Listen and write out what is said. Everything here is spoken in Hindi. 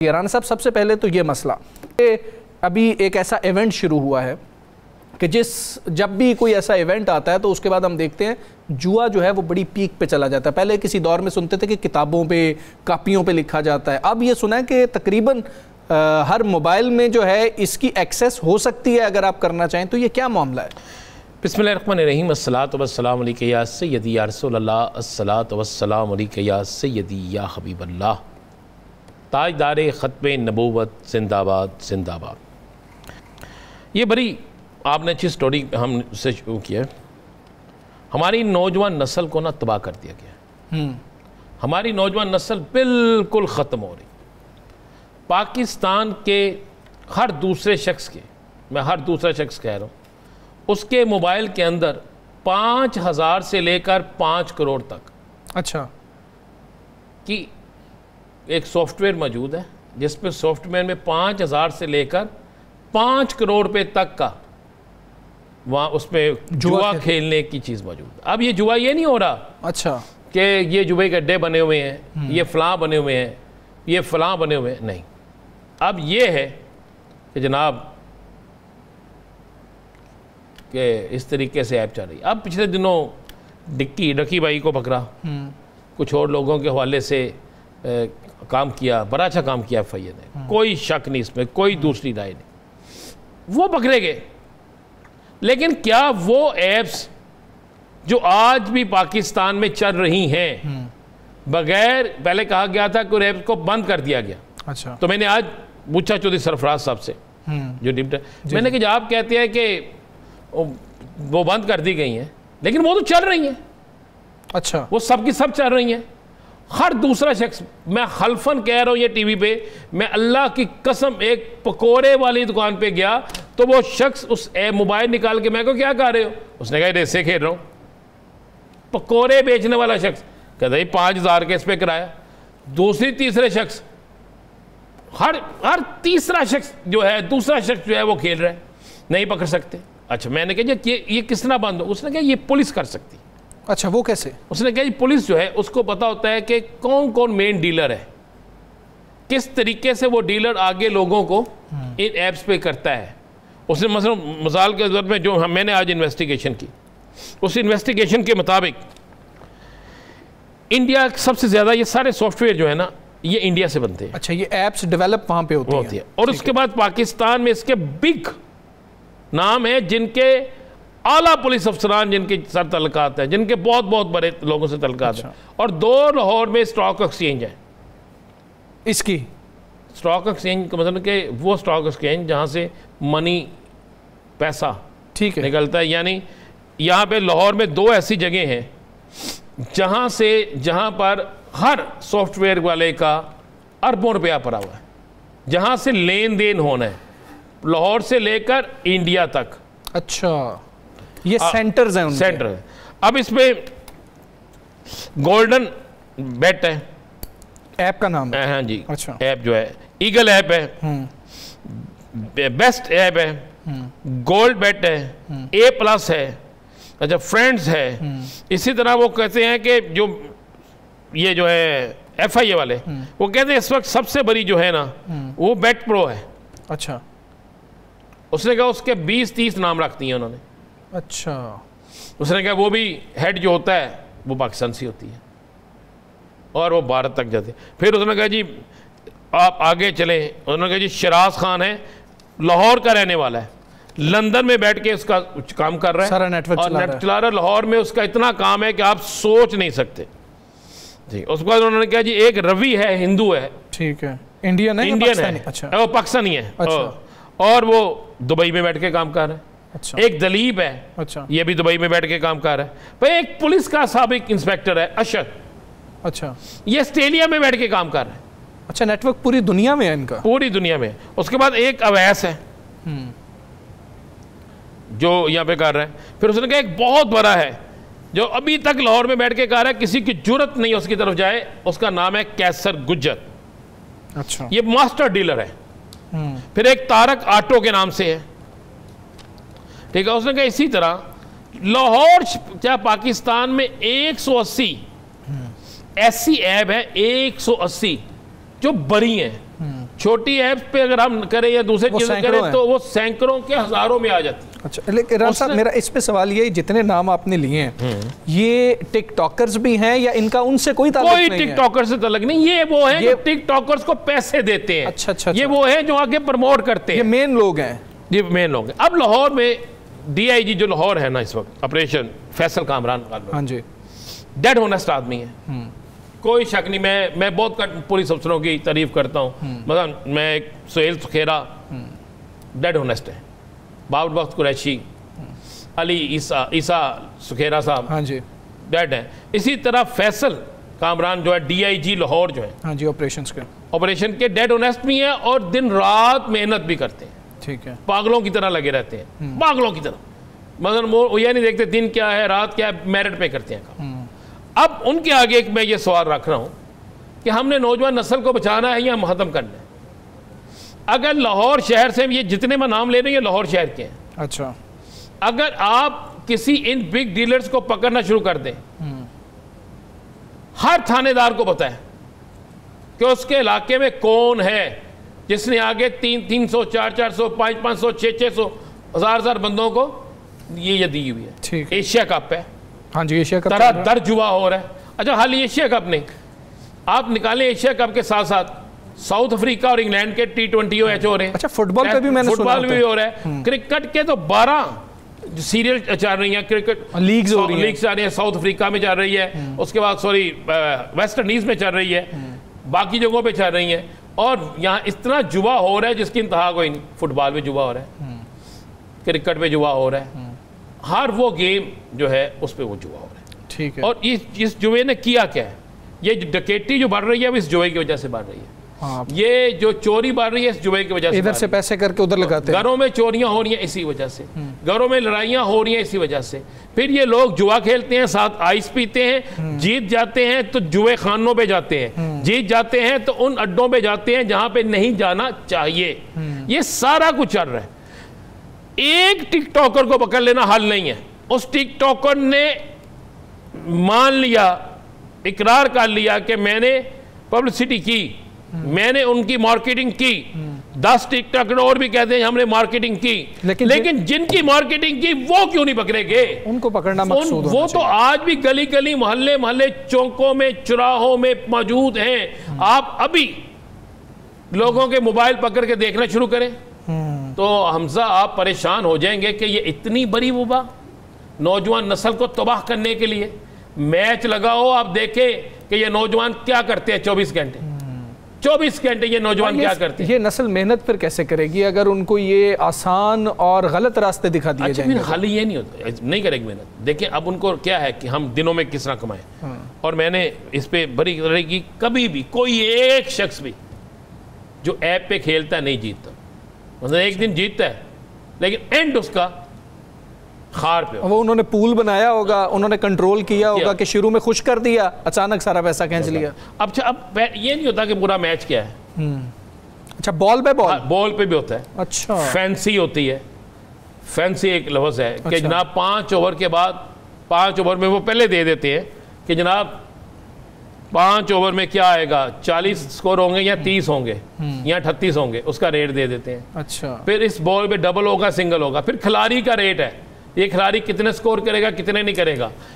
राना साहब, सबसे पहले तो ये मसला अभी एक ऐसा इवेंट शुरू हुआ है कि जब भी कोई ऐसा इवेंट आता है तो उसके बाद हम देखते हैं जुआ जो है वो बड़ी पीक पे चला जाता है। पहले किसी दौर में सुनते थे कि किताबों पे, कापियों पे लिखा जाता है, अब ये सुना है कि तकरीबन हर मोबाइल में जो है इसकी एक्सेस हो सकती है अगर आप करना चाहें। तो ये क्या मामला है? बिस्मिल्लाहिर्रहमानिर्रहीम, अस्सलातु वस्सलामु अलैका या सय्यदी या रसूलल्लाह, अस्सलातु वस्सलामु अलैका या सय्यदी या हबीबल्लाह। ताजदारे ख़त्मे नबूवत जिंदाबाद जिंदाबाद। ये बड़ी आपने अच्छी स्टोरी हमसे शुरू किया है। हमारी नौजवान नस्ल को ना तबाह कर दिया गया। हमारी नौजवान नस्ल बिल्कुल ख़त्म हो रही। पाकिस्तान के हर दूसरे शख्स के, मैं हर दूसरा शख्स कह रहा हूँ, उसके मोबाइल के अंदर 5,000 से लेकर 5 करोड़ तक अच्छा कि एक सॉफ्टवेयर मौजूद है जिस पे सॉफ्टवेयर में 5,000 से लेकर 5 करोड़ रुपए तक का वहाँ उसमें जुआ खेलने की चीज़ मौजूद है। अब ये जुआ ये नहीं हो रहा अच्छा कि ये जुए के अड्डे बने हुए हैं, ये फ़लाँ बने हुए हैं, ये फ़लाँ बने हुए हैं, नहीं। अब ये है कि जनाब कि इस तरीके से ऐप चल रही। अब पिछले दिनों डक्की भाई को पकड़ा, कुछ और लोगों के हवाले से काम किया, बड़ा अच्छा काम किया FIA ने, कोई शक नहीं इसमें, कोई दूसरी राय नहीं। वो पकड़े गए, लेकिन क्या वो ऐप्स जो आज भी पाकिस्तान में चल रही हैं बगैर, पहले कहा गया था कि ऐप को बंद कर दिया गया। अच्छा, तो मैंने आज पूछा चौधरी सरफराज साहब से जो डिप्टी, मैंने कहा आप कहते हैं कि वो बंद कर दी गई हैं, लेकिन वो तो चल रही हैं। अच्छा, वो सब की सब चल रही हैं। हर दूसरा शख्स, मैं हल्फन कह रहा हूँ ये टीवी पे, मैं अल्लाह की कसम एक पकोड़े वाली दुकान पे गया तो वो शख्स उस मोबाइल निकाल के, मैं को क्या कर रहे हो, उसने कहा रेसे खेल रहा हूँ। पकोड़े बेचने वाला शख्स कहता है 5,000 के इस पे किराया। दूसरी तीसरे शख्स, हर तीसरा शख्स जो है, दूसरा शख्स जो है वो खेल रहा है, नहीं पकड़ सकते। अच्छा, मैंने कहा ये किस तरह बंद हो? उसने कहा ये पुलिस कर सकती। अच्छा, वो कैसे? उसने कहा पुलिस जो है उसको पता होता है कि कौन कौन मेन डीलर है, किस तरीके से वो डीलर आगे लोगों को इन ऐप्स पे करता है। उसने मसलन मिसाल के तौर में जो मैंने आज इन्वेस्टिगेशन की, उस इन्वेस्टिगेशन के मुताबिक इंडिया सबसे ज़्यादा ये सारे सॉफ्टवेयर जो है ना ये इंडिया से बनते हैं। अच्छा, ये ऐप्स डेवलप वहाँ पे होती है। और उसके बाद पाकिस्तान में इसके बिग नाम है, जिनके आला पुलिस अफसरान जिनके सर तल्लुकात हैं, जिनके बहुत बहुत बड़े लोगों से तल्लुकात हैं। और 2 लाहौर में स्टॉक एक्सचेंज है। इसकी स्टॉक एक्सचेंज का मतलब कि वो स्टॉक एक्सचेंज जहाँ से मनी, पैसा ठीक है निकलता है। यानी यहाँ पे लाहौर में 2 ऐसी जगह हैं जहाँ पर हर सॉफ्टवेयर वाले का अरबों रुपया पड़ा हुआ है, जहाँ से लेन देन होना है, लाहौर से लेकर इंडिया तक। अच्छा, ये सेंटर्स हैं उनके। सेंटर है। अब इसमें गोल्डन बेट है, ऐप का नाम है। हाँ जी। अच्छा, ऐप जो है ईगल ऐप है, बेस्ट ऐप है, गोल्ड बेट है, A+ है, अच्छा फ्रेंड्स है। इसी तरह वो कहते हैं कि जो ये जो है FIA वाले वो कहते हैं इस वक्त सबसे बड़ी जो है ना वो बेट प्रो है। अच्छा, उसने कहा उसके 20-30 नाम रखती हैं उन्होंने। अच्छा, उसने कहा वो भी हेड जो होता है वो पाकिस्तान से होती है और वो भारत तक जाती है। फिर उसने कहा जी आप आगे चले, उन्होंने कहा जी शराज खान है, लाहौर का रहने वाला है, लंदन में बैठ के उसका काम कर रहा है, सारा नेटवर्क चला रहा है। लाहौर में उसका इतना काम है कि आप सोच नहीं सकते जी। उसके बाद उन्होंने कहा जी एक रवि है, हिंदू है, ठीक है, इंडियन है। अच्छा, वो पाकिस्तानी है। अच्छा। और वो दुबई में बैठ के काम कर रहा है। अच्छा। एक दलीब है, अच्छा, ये भी दुबई में बैठ के काम कर रहा है। भाई एक पुलिस का साबिक इंस्पेक्टर है अशर, अच्छा, ये ऑस्ट्रेलिया में बैठ के काम कर रहा है। अच्छा, नेटवर्क पूरी दुनिया में है इनका, पूरी दुनिया में। उसके बाद एक अवैस है जो यहाँ पे कर रहा है। फिर उसने कहा एक बहुत बड़ा है जो अभी तक लाहौर में बैठ के कर रहा है, किसी की जुर्रत नहीं है उसकी तरफ जाए, उसका नाम है कैसर गुज्जर। अच्छा, ये मास्टर डीलर है। फिर एक तारक ऑटो के नाम से है, ठीक है। उसने कहा इसी तरह लाहौर क्या पाकिस्तान में 180 ऐसी ऐप है 180 जो बड़ी हैं छोटी ऐप्स पे अगर हम करें या दूसरे चीजें करें तो वो सैकड़ों के हजारों में आ जाती है। अच्छा, लेकिन राना साहब मेरा इस पे सवाल ये, जितने नाम आपने लिए हैं ये टिकटॉकर्स भी हैं या इनका उनसे कोई ताल्लुक नहीं है? कोई टिकटॉकर से ताल्लुक नहीं, ये वो हैं जो टिकटॉकर्स को पैसे देते हैं। अच्छा, ये वो हैं जो आगे प्रमोट करते हैं, ये मेन लोग हैं, ये मेन लोग हैं। अब लाहौर में DIG जो लाहौर है ना इस वक्त, ऑपरेशन फैसल कामरान, हाँ जी, डेड होनेस्ट आदमी है, कोई शक नहीं। मैं बहुत पुलिस अफसरों की तारीफ करता हूँ, मतलब मैं एक सुहेल सुखेरा डेड होनेस्ट है, बाबर बख्त कुरैशी, अली ईसा सुखेरा साहब, हाँ जी, डेड है। इसी तरह फैसल कामरान जो है DIG लाहौर जो है, हाँ जी, ऑपरेशन के डेड होनेस्ट भी हैं और दिन रात मेहनत भी करते हैं, ठीक है, पागलों की तरह लगे रहते हैं, पागलों की तरह, मतलब वो यह नहीं देखते दिन क्या है रात क्या है, मेरिट पे करते हैं काम। अब उनके आगे मैं ये सवाल रख रहा हूं कि हमने नौजवान नस्ल को बचाना है या खत्म करना है? अगर लाहौर शहर से, ये जितने मैं नाम ले रही हूं लाहौर शहर के हैं, अच्छा, अगर आप किसी इन बिग डीलर्स को पकड़ना शुरू कर दें, हर थानेदार को पता है कि उसके इलाके में कौन है जिसने आगे 300, 400, 500, 600, 1000 बंदों को ये दी हुई है। ठीक, एशिया कप है, हाँ जी, एशिया कप तरह दर जुआ हो रहा है। अच्छा, हाल एशिया कप नहीं, आप निकालें एशिया कप के साथ साथ साउथ अफ्रीका और इंग्लैंड के T20 मैच हो रहे हैं। अच्छा, फुटबॉल पे भी मैंने सुना, फुटबॉल भी हो रहा है, क्रिकेट के तो 12 सीरियल चल रही हैं, क्रिकेट लीग्स हो रही हैं, लीग्स आ रही है, साउथ अफ्रीका में चल रही है, उसके बाद वेस्ट इंडीज में चल रही है, बाकी जगहों पे चल रही है, और यहाँ इतना जुआ हो रहा है जिसकी इंतहा कोई नहीं। फुटबॉल में जुआ हो रहा है, क्रिकेट में जुआ हो रहा है, हर वो गेम जो है उस पर वो जुआ हो रहा है। ठीक है, और इस जुए ने किया क्या है? ये डकैती जो बढ़ रही है वो इस जुए की वजह से बढ़ रही है। हाँ, ये जो चोरी बढ़ रही है इस जुए की वजह से, इधर से पैसे करके उधर लगाते हैं, घरों में चोरियां हो रही हैं इसी वजह से, घरों में लड़ाइयां हो रही हैं इसी वजह से। फिर ये लोग जुआ खेलते हैं, साथ आइस पीते हैं, जीत जाते हैं तो जुए खानों पे जाते हैं, जीत जाते हैं तो उन अड्डों पे जाते हैं जहां पे नहीं जाना चाहिए। ये सारा कुछ चल रहा है। एक टिकटॉकर को पकड़ लेना हल नहीं है। उस टिकटॉकर ने मान लिया, इकरार कर लिया कि मैंने पब्लिसिटी की, मैंने उनकी मार्केटिंग की, 10 टिकटॉकर और भी कहते हैं हमने मार्केटिंग की, लेकिन जिनकी मार्केटिंग की वो क्यों नहीं पकड़े गए? उनको पकड़ना मकसूद वो तो आज भी गली गली, मोहल्ले मोहल्ले, चौकों में, चौराहों में मौजूद हैं। आप अभी लोगों के मोबाइल पकड़ के देखना शुरू करें तो हमजा आप परेशान हो जाएंगे कि ये इतनी बड़ी वबा नौजवान नस्ल को तबाह करने के लिए। मैच लगाओ, आप देखें कि ये नौजवान क्या करते हैं 24 घंटे, 24 घंटे ये नौजवान क्या करते हैं। ये नस्ल मेहनत फिर कैसे करेगी अगर उनको ये आसान और गलत रास्ते दिखा दिए जाएंगे? हाल ये नहीं होता, नहीं करेगी मेहनत। देखिए अब उनको क्या है कि हम दिनों में किस तरह कमाएं, और मैंने इस पे बड़ी की कभी भी कोई एक शख्स भी जो ऐप पे खेलता नहीं जीतता। मतलब एक दिन जीतता है लेकिन एंड उसका खार पे। वो उन्होंने पूल बनाया होगा, उन्होंने कंट्रोल किया होगा कि शुरू में खुश कर दिया, अचानक सारा पैसा खींच लिया। अब ये नहीं होता कि पूरा मैच क्या है। अच्छा, बॉल पे बॉल पे भी होता है। अच्छा, फैंसी होती है। फैंसी एक लफ्ज़ है कि जनाब 5 ओवर के बाद, 5 ओवर में वो पहले दे देते हैं कि जनाब 5 ओवर में क्या आएगा, 40 स्कोर होंगे या 30 होंगे या 38 होंगे, उसका रेट दे देते हैं। अच्छा, फिर इस बॉल पे डबल होगा, सिंगल होगा, फिर खिलाड़ी का रेट है, ये खिलाड़ी कितने स्कोर करेगा कितने नहीं करेगा।